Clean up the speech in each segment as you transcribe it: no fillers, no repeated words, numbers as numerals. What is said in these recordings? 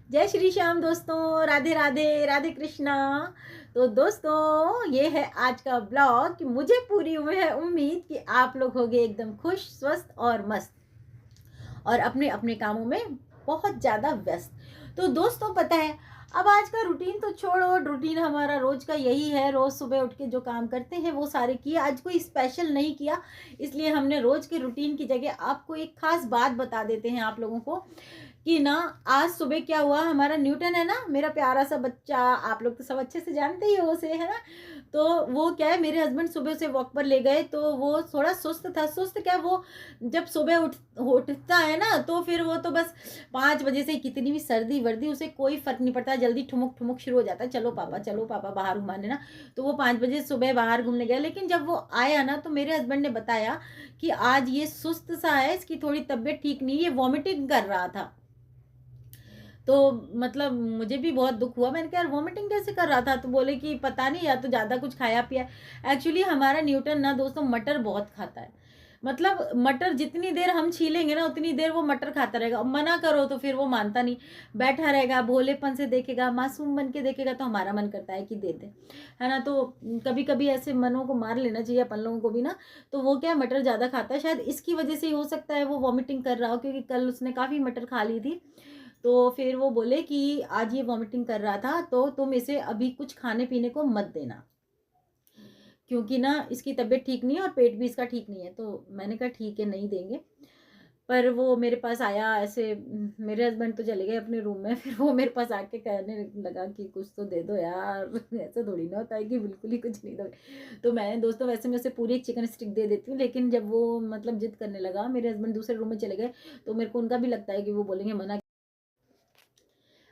जय श्री श्याम दोस्तों, राधे राधे, राधे कृष्णा। तो दोस्तों, ये है आज का ब्लॉग कि मुझे पूरी है उम्मीद कि आप लोग होंगे एकदम खुश, स्वस्थ और मस्त और अपने अपने कामों में बहुत ज़्यादा व्यस्त। तो दोस्तों, पता है, अब आज का रूटीन तो छोड़ो, रूटीन हमारा रोज का यही है। रोज सुबह उठ के जो काम करते हैं वो सारे किए, आज कोई स्पेशल नहीं किया। इसलिए हमने रोज के रूटीन की जगह आपको एक खास बात बता देते हैं आप लोगों को कि ना, आज सुबह क्या हुआ। हमारा न्यूटन है ना, मेरा प्यारा सा बच्चा, आप लोग तो सब अच्छे से जानते ही हो उसे, है ना। तो वो क्या है, मेरे हस्बैंड सुबह से वॉक पर ले गए तो वो थोड़ा सुस्त था। सुस्त क्या, वो जब सुबह उठता है ना तो फिर वो तो बस 5 बजे से कितनी भी सर्दी वर्दी उसे कोई फर्क नहीं पड़ता, जल्दी ठुमुक ठुमुक शुरू हो जाता है, चलो पापा चलो पापा बाहर घुमाने ना। तो वो 5 बजे सुबह बाहर घूमने गया। लेकिन जब वो आया ना तो मेरे हस्बैंड ने बताया कि आज ये सुस्त सा है, इसकी थोड़ी तबीयत ठीक नहीं, ये वॉमिटिंग कर रहा था। तो मतलब मुझे भी बहुत दुख हुआ। मैंने कहा यार वॉमिटिंग कैसे कर रहा था, तो बोले कि पता नहीं, या तो ज़्यादा कुछ खाया पिया। एक्चुअली हमारा न्यूटन ना दोस्तों मटर बहुत खाता है। मतलब मटर जितनी देर हम छीलेंगे ना उतनी देर वो मटर खाता रहेगा। मना करो तो फिर वो मानता नहीं, बैठा रहेगा, भोलेपन से देखेगा, मासूम बन के देखेगा। तो हमारा मन करता है कि दे दे, है ना। तो कभी कभी ऐसे मनों को मार लेना चाहिए अपन लोगों को भी ना। तो वो क्या, मटर ज़्यादा खाता है, शायद इसकी वजह से ही हो सकता है वो वॉमिटिंग कर रहा हो, क्योंकि कल उसने काफ़ी मटर खा ली थी। तो फिर वो बोले कि आज ये वॉमिटिंग कर रहा था तो तुम इसे अभी कुछ खाने पीने को मत देना, क्योंकि ना इसकी तबीयत ठीक नहीं है और पेट भी इसका ठीक नहीं है। तो मैंने कहा ठीक है, नहीं देंगे। पर वो मेरे पास आया ऐसे, मेरे हस्बैंड तो चले गए अपने रूम में, फिर वो मेरे पास आके कहने लगा कि कुछ तो दे दो यार, ऐसा थोड़ी ना होता है कि बिल्कुल ही कुछ नहीं दो। तो मैंने दोस्तों, वैसे मैं उसे पूरी एक चिकन स्टिक दे देती हूँ, लेकिन जब वो मतलब जिद करने लगा, मेरे हस्बैंड दूसरे रूम में चले गए, तो मेरे को उनका भी लगता है कि वो बोलेंगे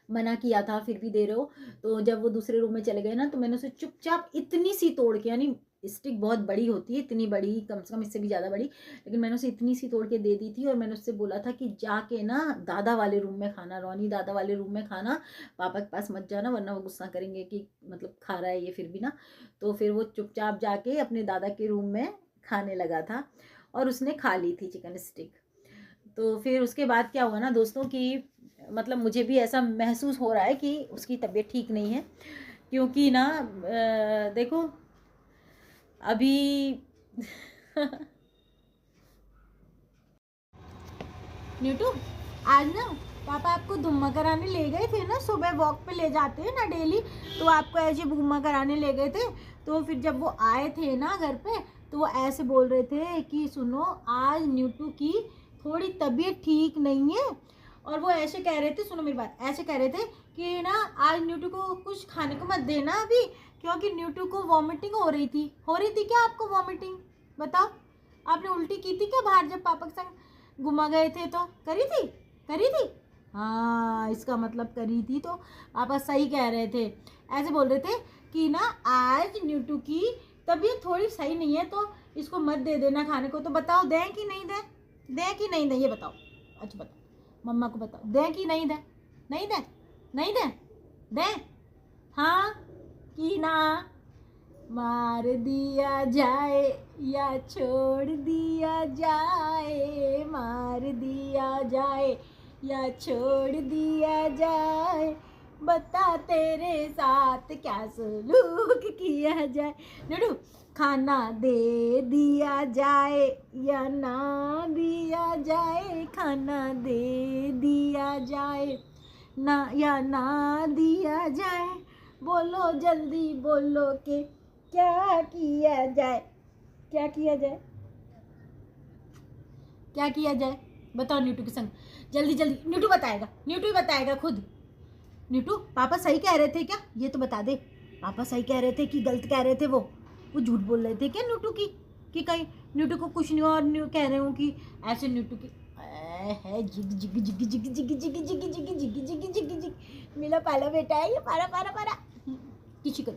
मना किया था फिर भी दे रहे हो। तो जब वो दूसरे रूम में चले गए ना तो मैंने उसे चुपचाप इतनी सी तोड़ के, यानी स्टिक बहुत बड़ी होती है, इतनी बड़ी, कम से कम इससे भी ज़्यादा बड़ी, लेकिन मैंने उसे इतनी सी तोड़ के दे दी थी। और मैंने उससे बोला था कि जाके ना दादा वाले रूम में खाना, रोनी दादा वाले रूम में खाना, पापा के पास मत जाना वरना वो गुस्सा करेंगे कि मतलब खा रहा है ये फिर भी ना। तो फिर वो चुपचाप जाके अपने दादा के रूम में खाने लगा था और उसने खा ली थी चिकन स्टिक। तो फिर उसके बाद क्या हुआ ना दोस्तों कि मतलब मुझे भी ऐसा महसूस हो रहा है कि उसकी तबीयत ठीक नहीं है, क्योंकि ना देखो अभी न्यूटू, आज ना पापा आपको धुम्मा कराने ले गए थे ना, सुबह वॉक पे ले जाते हैं ना डेली, तो आपको ऐसे घुम्मा कराने ले गए थे। तो फिर जब वो आए थे ना घर पे, तो वो ऐसे बोल रहे थे कि सुनो, आज न्यूटू की थोड़ी तबीयत ठीक नहीं है। और वो ऐसे कह रहे थे, सुनो मेरी बात, ऐसे कह रहे थे कि ना आज न्यूटू को कुछ खाने को मत देना अभी, क्योंकि न्यूटू को वॉमिटिंग हो रही थी क्या आपको वॉमिटिंग? बताओ, आपने उल्टी की थी क्या बाहर जब पापा के संग घुमा गए थे? तो करी थी, करी थी। हाँ, इसका मतलब करी थी। तो पापा सही कह रहे थे, ऐसे बोल रहे थे कि ना आज न्यूटू की तबीयत थोड़ी सही नहीं है तो इसको मत दे देना खाने को। तो बताओ दें कि नहीं दें, दें कि नहीं दें, ये बताओ। अच्छा बताओ, मम्मा को बताओ, दें कि नहीं दें? नहीं दें, नहीं दें, दें हाँ कि ना? मार दिया जाए या छोड़ दिया जाए, मार दिया जाए या छोड़ दिया जाए, बता तेरे साथ क्या सलूक किया जाए। नडू, खाना दे दिया जाए या ना दिया जाए, खाना दे दिया जाए ना या ना दिया जाए, बोलो जल्दी बोलो के क्या किया जाए, क्या किया जाए, क्या किया जाए? बताओ न्यूटू के संग, जल्दी जल्दी। न्यूटू बताएगा, न्यूटू ही बताएगा खुद। न्यूटू, पापा सही कह रहे थे क्या, ये तो बता दे। पापा सही कह रहे थे कि गलत कह रहे थे? वो झूठ बोल रहे थे क्या न्यूटू की, कि कहीं न्यूटू को कुछ नहीं हुआ और न्यू कह रहे हो कि ऐसे न्यूटू की है जिग जिग जिग जिग जिग जिग जिग जिग जिग जिग जिग जिग जिग। मेरा पाला बेटा है ये, पारा पारा पारा, किसी को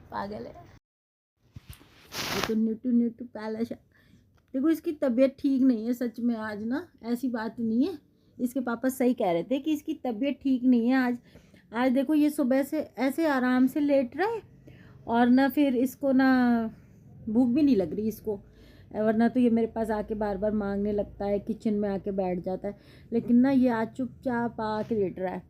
पागल है। देखो न्यूटू न्यूटू पाला शा, देखो इसकी तबीयत ठीक नहीं है सच में आज ना, ऐसी बात नहीं है। इसके पापा सही कह रहे थे कि इसकी तबीयत ठीक नहीं है आज। आज देखो ये सुबह से ऐसे आराम से लेट रहा है और ना फिर इसको ना भूख भी नहीं लग रही इसको। वरना तो ये मेरे पास आके बार बार मांगने लगता है, किचन में आके बैठ जाता है। लेकिन ना ये आज चुपचाप आके लेट रहा है।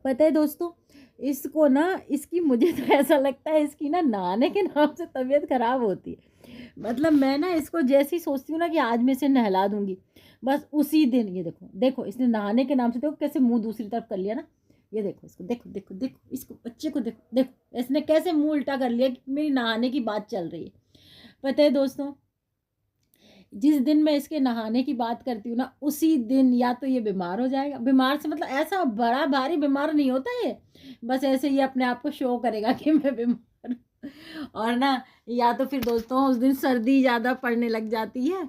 पता है दोस्तों, इसको ना, इसकी मुझे तो ऐसा लगता है इसकी ना नहाने के नाम से तबीयत खराब होती है। मतलब मैं ना इसको जैसी सोचती हूँ ना कि आज मैं इसे नहला दूंगी, बस उसी दिन ये देखो देखो, इसने नहाने के नाम से देखो कैसे मुंह दूसरी तरफ कर लिया ना। ये देखो इसको, देखो देखो देखो, इसको बच्चे को देखो देखो, इसने कैसे मुंह उल्टा कर लिया कि मेरी नहाने की बात चल रही है। पता है दोस्तों, जिस दिन मैं इसके नहाने की बात करती हूँ ना, उसी दिन या तो ये बीमार हो जाएगा। बीमार से मतलब ऐसा बड़ा भारी बीमार नहीं होता ये, बस ऐसे ही अपने आप को शो करेगा कि मैं बीमार हूँ। और ना, या तो फिर दोस्तों उस दिन सर्दी ज़्यादा पड़ने लग जाती है,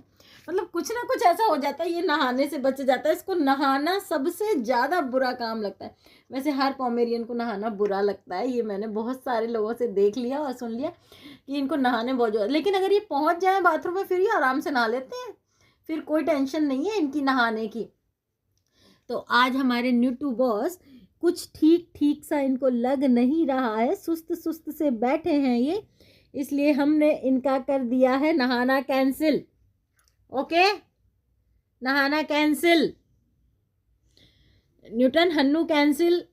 मतलब कुछ ना कुछ ऐसा हो जाता है, ये नहाने से बच जाता है। इसको नहाना सबसे ज़्यादा बुरा काम लगता है। वैसे हर पॉमेरियन को नहाना बुरा लगता है, ये मैंने बहुत सारे लोगों से देख लिया और सुन लिया कि इनको नहाने बहुत ज़्यादा, लेकिन अगर ये पहुंच जाए बाथरूम में फिर ये आराम से नहा लेते हैं, फिर कोई टेंशन नहीं है इनकी नहाने की। तो आज हमारे न्यूटू बॉस कुछ ठीक ठीक सा इनको लग नहीं रहा है, सुस्त सुस्त से बैठे हैं ये, इसलिए हमने इनका कर दिया है नहाना कैंसिल। ओके, नहाना cancel. Newton Hannu cancel,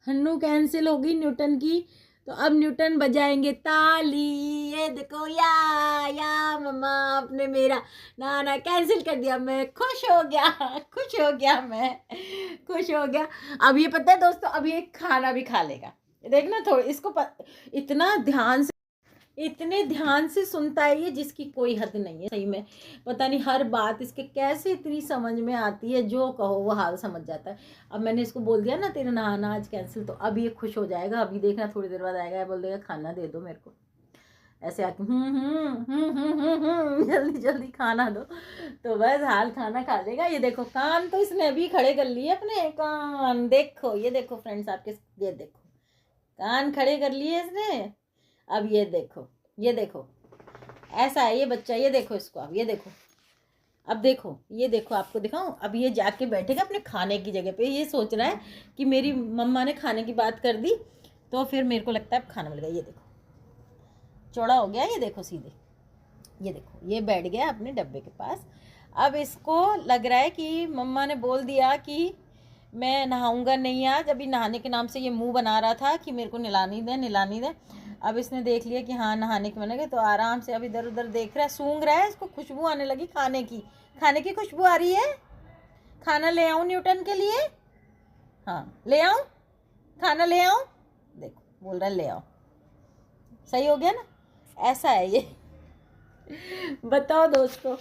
Hannu cancel होगी न्यूटन की। तो अब न्यूटन बजाएंगे ताली, ये देखो या मम्मा आपने मेरा नहाना कैंसिल कर दिया, मैं खुश हो गया, खुश हो गया, मैं खुश हो गया। अब ये पता है दोस्तों, अब ये खाना भी खा लेगा। देखना थोड़ा इसको इतने ध्यान से सुनता है ये, जिसकी कोई हद नहीं है। सही में पता नहीं हर बात इसके कैसे इतनी समझ में आती है, जो कहो वो हाल समझ जाता है। अब मैंने इसको बोल दिया ना तेरा नहाना आज कैंसिल, तो अब ये खुश हो जाएगा। अभी देखना थोड़ी देर बाद आएगा, बोल देगा खाना दे दो मेरे को, ऐसे आके जल्दी जल्दी खाना दो। तो बस हाल खाना खा लेगा। ये देखो कान तो इसने अभी खड़े कर लिए अपने कान, देखो ये देखो फ्रेंड्स आपके, ये देखो कान खड़े कर लिए इसने। अब ये देखो, ये देखो ऐसा है ये बच्चा, ये देखो इसको, अब ये देखो, अब देखो ये देखो, आपको दिखाऊं, अब ये जाके बैठेगा अपने खाने की जगह पे। ये सोच रहा है कि मेरी मम्मा ने खाने की बात कर दी तो फिर मेरे को लगता है अब खाना मिलेगा। ये देखो चौड़ा हो गया, ये देखो सीधे, ये देखो ये बैठ गया अपने डब्बे के पास। अब इसको लग रहा है कि मम्मा ने बोल दिया कि मैं नहाऊंगा नहीं आज, अभी नहाने के नाम से ये मुंह बना रहा था कि मेरे को नहलानी दे नहलानी दे। अब इसने देख लिया कि हाँ नहाने के बनेंगे, तो आराम से अब इधर उधर देख रहा है, सूंघ रहा है, इसको खुशबू आने लगी खाने की खुशबू आ रही है। खाना ले आऊं न्यूटन के लिए? हाँ ले आऊं, खाना ले आऊं? देखो बोल रहा है ले आओ। सही हो गया ना, ऐसा है ये। बताओ दोस्तों,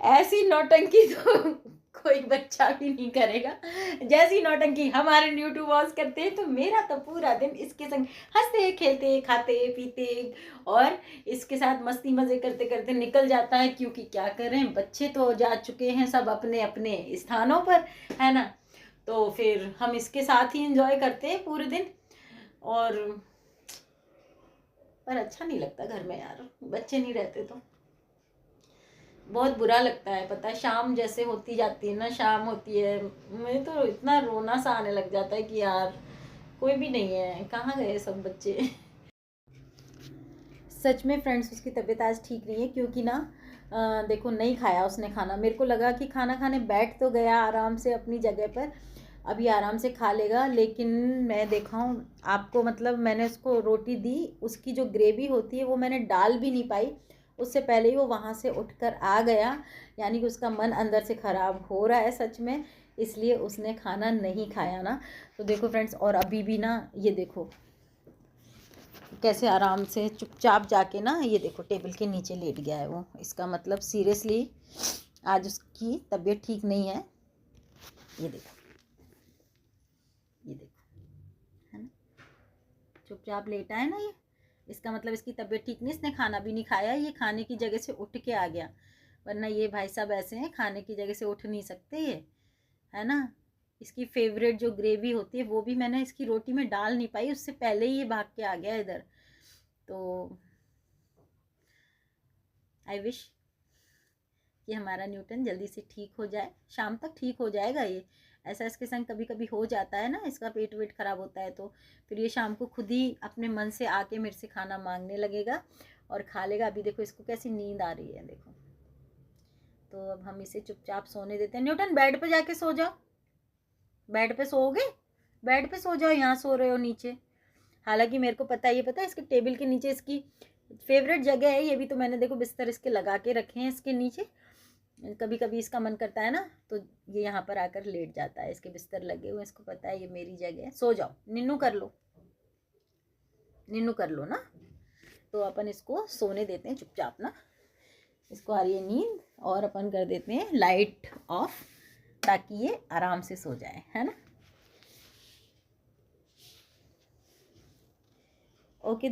ऐसी नौटंकी तो कोई बच्चा भी नहीं करेगा जैसी नौटंकी हमारे न्यूटू बॉस करते हैं। तो मेरा तो पूरा दिन इसके संग हंसते खेलते खाते पीते और इसके साथ मस्ती मजे करते करते निकल जाता है, क्योंकि क्या करें, बच्चे तो जा चुके हैं सब अपने अपने स्थानों पर, है ना। तो फिर हम इसके साथ ही एंजॉय करते हैं पूरे दिन। और पर अच्छा नहीं लगता घर में यार, बच्चे नहीं रहते तो बहुत बुरा लगता है। पता है शाम जैसे होती जाती है ना, शाम होती है, मुझे तो इतना रोना सा आने लग जाता है कि यार कोई भी नहीं है, कहाँ गए सब बच्चे। सच में फ्रेंड्स उसकी तबीयत आज ठीक नहीं है, क्योंकि ना देखो नहीं खाया उसने खाना। मेरे को लगा कि खाना खाने बैठ तो गया आराम से अपनी जगह पर, अभी आराम से खा लेगा, लेकिन मैं देखा हूँ आपको, मतलब मैंने उसको रोटी दी, उसकी जो ग्रेवी होती है वो मैंने डाल भी नहीं पाई, उससे पहले ही वो वहाँ से उठकर आ गया। यानी कि उसका मन अंदर से ख़राब हो रहा है सच में, इसलिए उसने खाना नहीं खाया ना। तो देखो फ्रेंड्स, और अभी भी ना ये देखो कैसे आराम से चुपचाप जाके ना, ये देखो टेबल के नीचे लेट गया है वो। इसका मतलब सीरियसली आज उसकी तबीयत ठीक नहीं है। ये देखो, ये देखो, है ना, चुपचाप लेटा है ना ये, इसका मतलब इसकी तबीयत ठीक नहीं, इसने खाना भी नहीं खाया, ये खाने की जगह से उठ के आ गया। वरना ये भाई साहब ऐसे हैं, खाने की जगह से उठ नहीं सकते ये, है ना। इसकी फेवरेट जो ग्रेवी होती है वो भी मैंने इसकी रोटी में डाल नहीं पाई, उससे पहले ही ये भाग के आ गया इधर। तो आई विश कि हमारा न्यूटन जल्दी से ठीक हो जाए, शाम तक ठीक हो जाएगा ये। ऐसा इसके संग कभी कभी हो जाता है ना, इसका पेट वेट खराब होता है, तो फिर ये शाम को खुद ही अपने मन से आके मेरे से खाना मांगने लगेगा और खा लेगा। अभी देखो इसको कैसी नींद आ रही है, देखो। तो अब हम इसे चुपचाप सोने देते हैं। न्यूटन बेड पे जाके सो जाओ, बेड पे सोओगे, बेड पे सो जाओ, यहाँ सो रहे हो नीचे। हालांकि मेरे को पता है, ये पता है इसके टेबल के नीचे इसकी फेवरेट जगह है ये भी, तो मैंने देखो बिस्तर इसके लगा के रखे हैं इसके नीचे। कभी कभी इसका मन करता है ना तो ये यहाँ पर आकर लेट जाता है, इसके बिस्तर लगे हुए, इसको पता है ये मेरी जगह है। सो जाओ, निन्नू कर लो, निन्नू कर लो ना। तो अपन इसको सोने देते हैं चुपचाप ना, इसको आ रही है नींद, और अपन कर देते हैं लाइट ऑफ ताकि ये आराम से सो जाए, है ना। ओके।